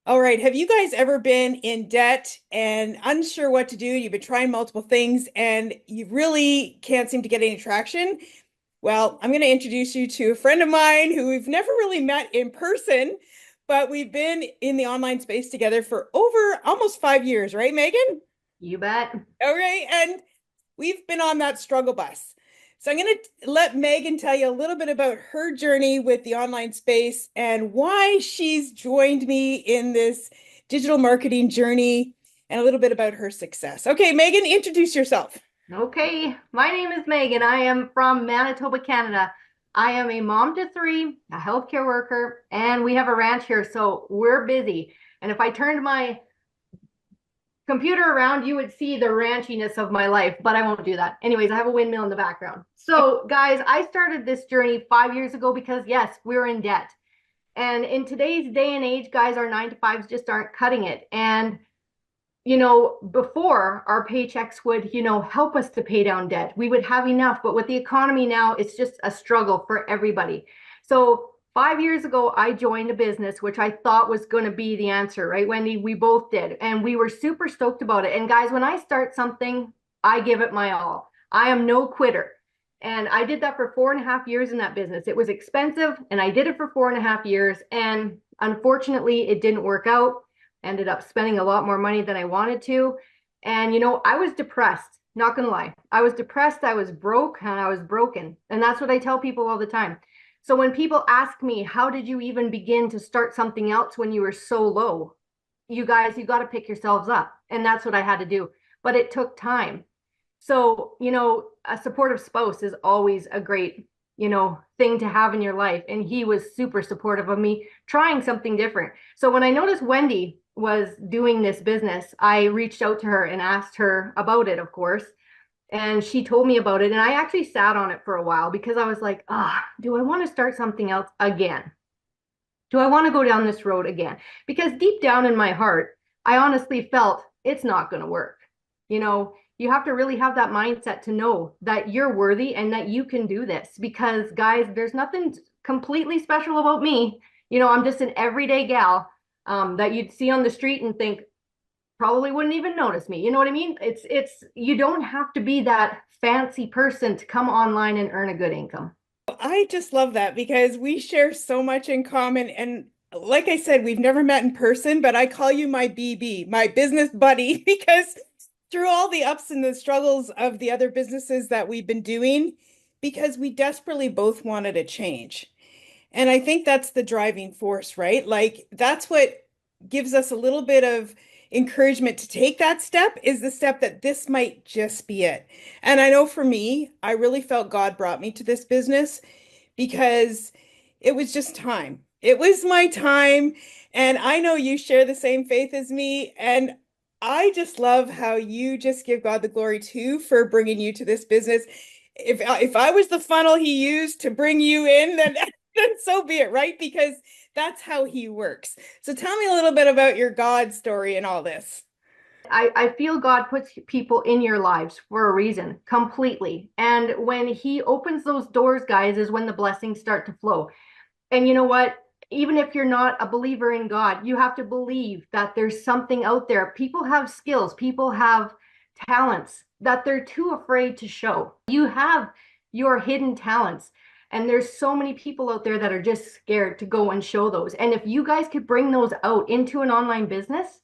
All right. Have you guys ever been in debt and unsure what to do? You've been trying multiple things and you really can't seem to get any traction? Well, I'm going to introduce you to a friend of mine who we've never really met in person, but we've been in the online space together for over almost 5 years, right, Megan? You bet. All right. And we've been on that struggle bus. So I'm going to let Megan tell you a little bit about her journey with the online space and why she's joined me in this digital marketing journey and a little bit about her success. Okay, Megan, introduce yourself. Okay, my name is Megan. I am from Manitoba, Canada. I am a mom to three, a healthcare worker, and we have a ranch here, so we're busy. And if I turned my computer around, you would see the ranchiness of my life, but I won't do that. Anyways, I have a windmill in the background. So, guys, I started this journey 5 years ago because, yes, we're in debt. And in today's day and age, guys, our 9 to 5s just aren't cutting it. And before our paychecks would, help us to pay down debt. We would have enough, but with the economy now, it's just a struggle for everybody. So 5 years ago, I joined a business, which I thought was going to be the answer, right, Wendy? We both did. And we were super stoked about it. And guys, when I start something, I give it my all. I am no quitter. And I did that for 4.5 years in that business. It was expensive, and I did it for 4.5 years. And unfortunately, it didn't work out. Ended up spending a lot more money than I wanted to. And, I was depressed, not gonna lie. I was depressed, I was broke, and I was broken. And that's what I tell people all the time. So when people ask me, how did you even begin to start something else when you were so low? You guys, you got to pick yourselves up. And that's what I had to do. But it took time. So, a supportive spouse is always a great, thing to have in your life. And he was super supportive of me trying something different. So when I noticed Wendy was doing this business, I reached out to her and asked her about it, of course. And she told me about it. And I actually sat on it for a while because I was like, do I want to start something else again? Do I want to go down this road again? Because deep down in my heart, I honestly felt it's not going to work. You have to really have that mindset to know that you're worthy and that you can do this. Because, guys, there's nothing completely special about me. I'm just an everyday gal that you'd see on the street and think probably wouldn't even notice me. You know what I mean? It's you don't have to be that fancy person to come online and earn a good income. I just love that because we share so much in common. And like I said, we've never met in person, but I call you my BB, my business buddy, because through all the ups and the struggles of the other businesses that we've been doing, because we desperately both wanted a change. And I think that's the driving force, right? Like that's what gives us a little bit of encouragement to take that step is the step that this might just be it. And I know for me, I really felt God brought me to this business because it was just time. It was my time. And I know you share the same faith as me. And I just love how you just give God the glory too for bringing you to this business. If I was the funnel he used to bring you in, then then so be it, right? Because that's how he works. So tell me a little bit about your God story and all this. I feel God puts people in your lives for a reason, completely. And when He opens those doors, guys, is when the blessings start to flow. And you know what? Even if you're not a believer in God, you have to believe that there's something out there. People have skills, people have talents that they're too afraid to show. You have your hidden talents. And there's so many people out there that are just scared to go and show those. And if you guys could bring those out into an online business,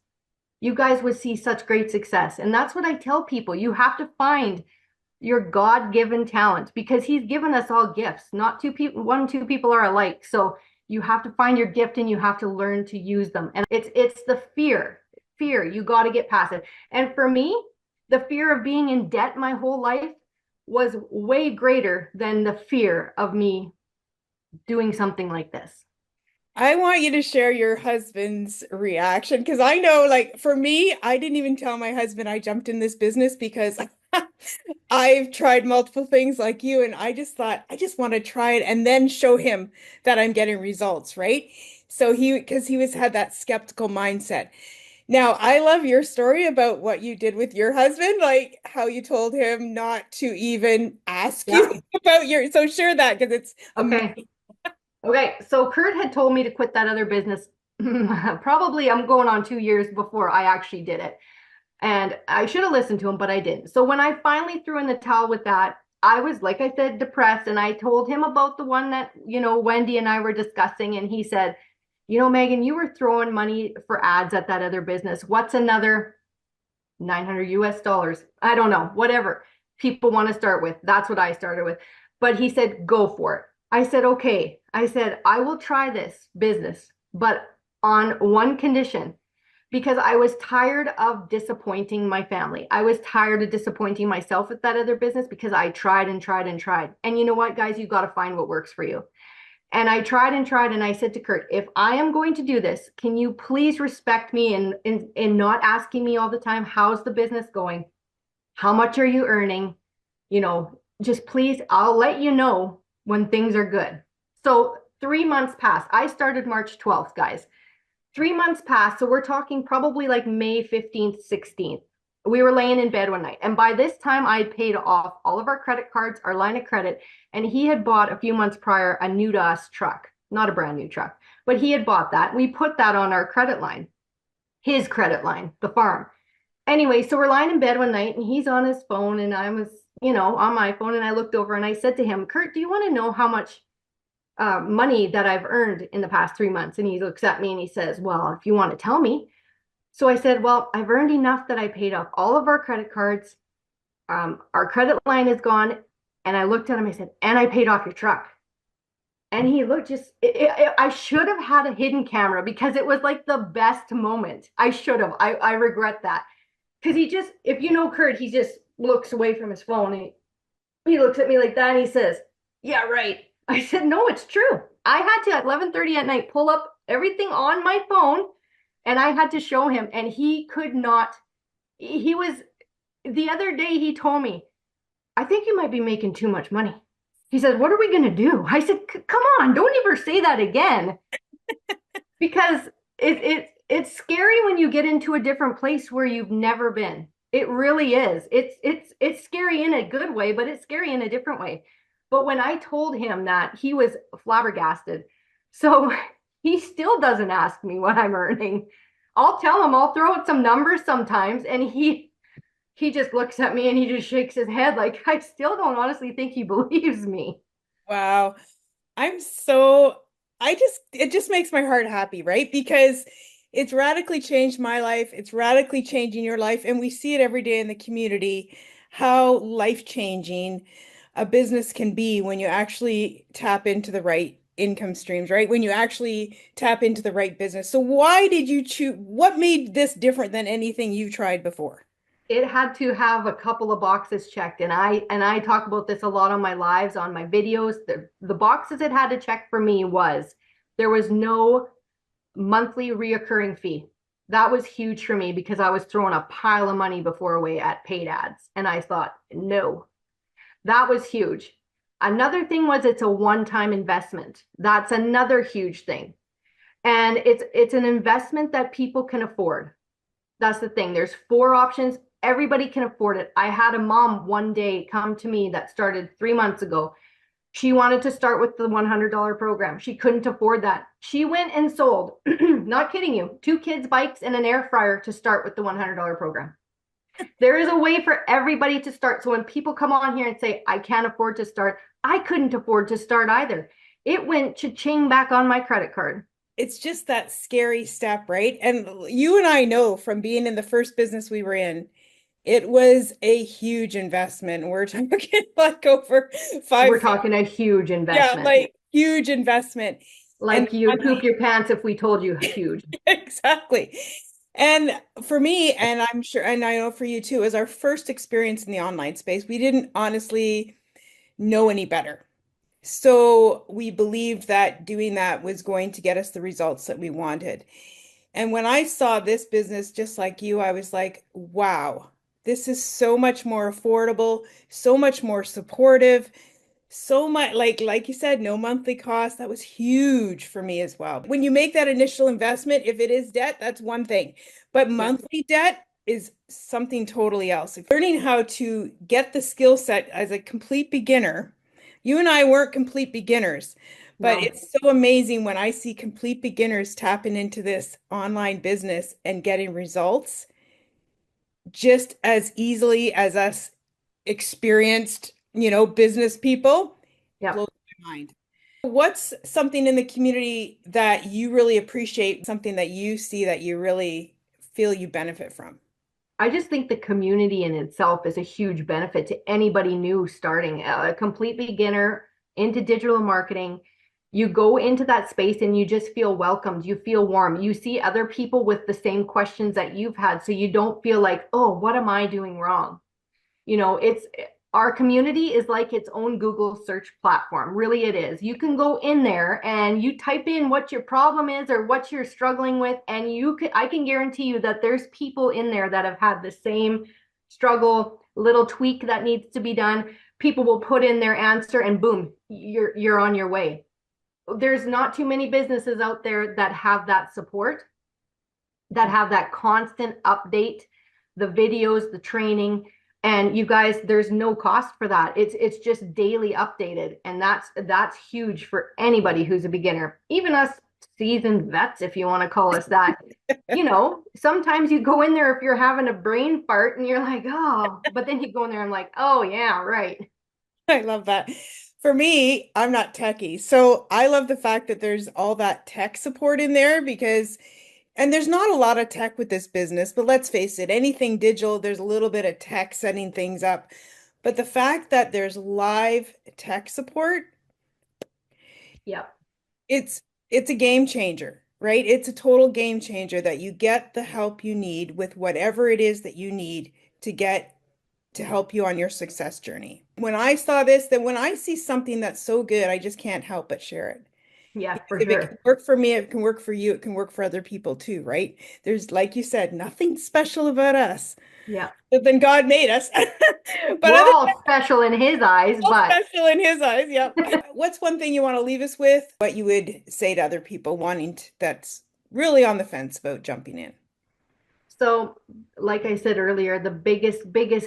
you guys would see such great success. And that's what I tell people. You have to find your God-given talent because he's given us all gifts. Not two people, one, two people are alike. So you have to find your gift and you have to learn to use them. And it's the fear. You got to get past it. And for me, the fear of being in debt my whole life was way greater than the fear of me doing something like this. I want you to share your husband's reaction because I know, like, for me, I didn't even tell my husband I jumped in this business because I've tried multiple things like you, and I just thought I just want to try it and then show him that I'm getting results, right? So because he was had that skeptical mindset. Now, I love your story about what you did with your husband, like how you told him not to even ask Yeah. you about so share that because it's Okay. amazing. Okay, so Kurt had told me to quit that other business Probably I'm going on 2 years before I actually did it. And I should have listened to him, but I didn't. So when I finally threw in the towel with that, I was, like I said, depressed. And I told him about the one that, Wendy and I were discussing. And he said, Megan, you were throwing money for ads at that other business. What's another 900 US dollars? I don't know, whatever people want to start with. That's what I started with. But he said, go for it. I said, okay. I said, I will try this business, but on one condition, because I was tired of disappointing my family. I was tired of disappointing myself with that other business because I tried and tried and tried. And you know what, guys, you got to find what works for you. And I tried and tried. And I said to Kurt, if I am going to do this, can you please respect me and not asking me all the time, how's the business going? How much are you earning? Just please, I'll let you know when things are good. So 3 months passed. I started March 12th, guys. 3 months passed. So we're talking probably like May 15th, 16th. We were laying in bed one night. And by this time, I had paid off all of our credit cards, our line of credit. And he had bought a few months prior a new to us truck, not a brand new truck, but he had bought that. We put that on our credit line, his credit line, the farm. Anyway, so we're lying in bed one night and he's on his phone and I was, on my phone and I looked over and I said to him, Kurt, do you want to know how much money that I've earned in the past 3 months? And he looks at me and he says, well, if you want to tell me. So I said, well, I've earned enough that I paid off all of our credit cards. Our credit line is gone. And I looked at him, I said, and I paid off your truck. And he looked I should have had a hidden camera because it was like the best moment. I should have. I regret that. Because he just, if you know Kurt, he just looks away from his phone and he looks at me like that and he says, yeah, right. I said, no, it's true. I had to at 11:30 at night pull up everything on my phone and I had to show him and he could not. He was, the other day he told me, I think you might be making too much money. He said, what are we going to do? I said, come on, don't ever say that again. Because it's scary when you get into a different place where you've never been. It really is. It's scary in a good way, but it's scary in a different way. But when I told him that, he was flabbergasted. So he still doesn't ask me what I'm earning. I'll tell him, I'll throw out some numbers sometimes, and he just looks at me and he just shakes his head like I still don't honestly think he believes me. Wow. I'm so, it just makes my heart happy, right? Because it's radically changed my life. It's radically changing your life. And we see it every day in the community, how life-changing a business can be when you actually tap into the right income streams, right? When you actually tap into the right business. So why did you choose, what made this different than anything you tried before? It had to have a couple of boxes checked, and I talk about this a lot on my lives, on my videos. The boxes it had to check for me was there was no monthly reoccurring fee. That was huge for me because I was throwing a pile of money before away at paid ads, and I thought, no, that was huge. Another thing was it's a one-time investment. That's another huge thing. And it's an investment that people can afford. That's the thing. There's four options. Everybody can afford it. I had a mom one day come to me that started 3 months ago. She wanted to start with the $100 program. She couldn't afford that. She went and sold, not kidding you, two kids' bikes and an air fryer to start with the $100 program. There is a way for everybody to start. So when people come on here and say, I can't afford to start, I couldn't afford to start either. It went cha-ching back on my credit card. It's just that scary step, right? And you and I know from being in the first business we were in, it was a huge investment. We're talking like over We're five, talking a huge yeah, investment. like huge investment. And Like you'd poop your pants if we told you huge. exactly. And for me, and I'm sure, and I know for you too, is our first experience in the online space. We didn't honestly know any better. So we believed that doing that was going to get us the results that we wanted. And when I saw this business, just like you, I was like, wow, this is so much more affordable, so much more supportive, so much like you said, no monthly cost. That was huge for me as well. When you make that initial investment, if it is debt, that's one thing. But Yeah. monthly debt is something totally else. Learning how to get the skill set as a complete beginner. You and I weren't complete beginners, But No. it's so amazing when I see complete beginners tapping into this online business and getting results just as easily as us experienced, business people. Yeah. Blows my mind. What's something in the community that you really appreciate, something that you see that you really feel you benefit from? I just think the community in itself is a huge benefit to anybody new starting, a complete beginner into digital marketing. You go into that space and you just feel welcomed. You feel warm. You see other people with the same questions that you've had. So you don't feel like, oh, what am I doing wrong? It's our community is like its own Google search platform. Really, it is. You can go in there and you type in what your problem is or what you're struggling with, and I can guarantee you that there's people in there that have had the same struggle, little tweak that needs to be done. People will put in their answer and boom, you're on your way. There's not too many businesses out there that have that support, that have that constant update, the videos, the training. And you guys, there's no cost for that. It's just daily updated. And that's huge for anybody who's a beginner. Even us seasoned vets, if you want to call us that. Sometimes you go in there if you're having a brain fart and you're like, oh, but then you go in there and like, oh yeah, right. I love that. For me, I'm not techie. So I love the fact that there's all that tech support in there because, and there's not a lot of tech with this business, but let's face it, anything digital, there's a little bit of tech setting things up. But the fact that there's live tech support, Yep. it's it's a game changer, right? It's a total game changer that you get the help you need with whatever it is that you need to get to help you on your success journey. When I saw this, then when I see something that's so good, I just can't help but share it. Yeah, Because for if it can sure. work for me, it can work for you, it can work for other people too, right? There's, like you said, nothing special about us, Yeah. but then God made us. But We're other all special in his eyes, all but special in his eyes, yep. What's one thing you want to leave us with? What you would say to other people that's really on the fence about jumping in? so, like I said earlier, the biggest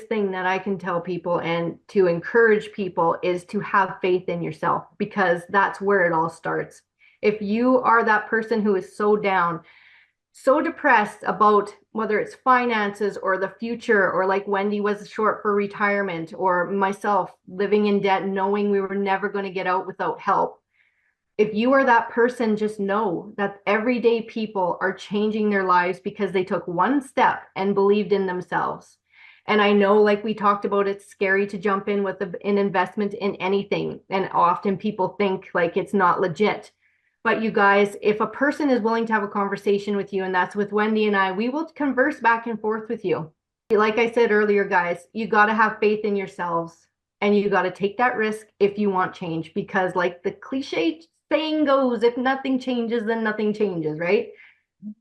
thing that I can tell people and to encourage people is to have faith in yourself because that's where it all starts. If you are that person who is so down, so depressed about whether it's finances or the future, or like Wendy was short for retirement, or myself living in debt, knowing we were never going to get out without help, if you are that person, just know that everyday people are changing their lives because they took one step and believed in themselves. And I know, like we talked about, it's scary to jump in with an investment in anything. And often people think like it's not legit. But you guys, if a person is willing to have a conversation with you, and that's with Wendy and I, we will converse back and forth with you. Like I said earlier, guys, you got to have faith in yourselves and you got to take that risk if you want change, because like the cliche saying goes, if nothing changes, then nothing changes, right?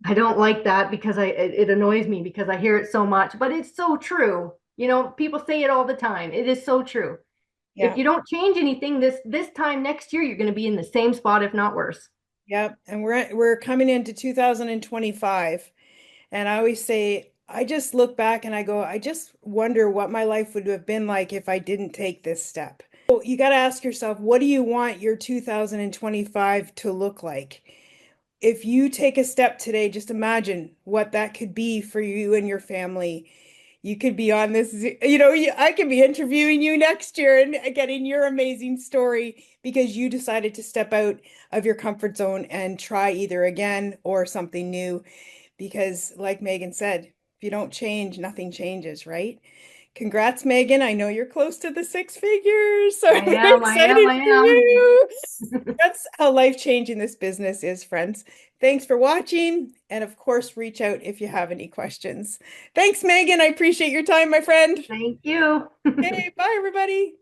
I don't like that because it annoys me because I hear it so much, but it's so true. People say it all the time. It is so true. If Yeah. you don't change anything this time next year, you're going to be in the same spot, if not worse. Yep. And we're coming into 2025. And I always say, I just look back and I go, I just wonder what my life would have been like if I didn't take this step. So you got to ask yourself, what do you want your 2025 to look like? If you take a step today, just imagine what that could be for you and your family. You could be on this, I could be interviewing you next year and getting your amazing story because you decided to step out of your comfort zone and try either again or something new. Because, like Megan said, if you don't change, nothing changes, right? Congrats, Megan. I know you're close to the six figures, so I I'm am, I am, excited I for am. you. That's how life-changing this business is, friends. Thanks for watching. And of course, reach out if you have any questions. Thanks, Megan. I appreciate your time, my friend. Thank you. Okay, bye, everybody.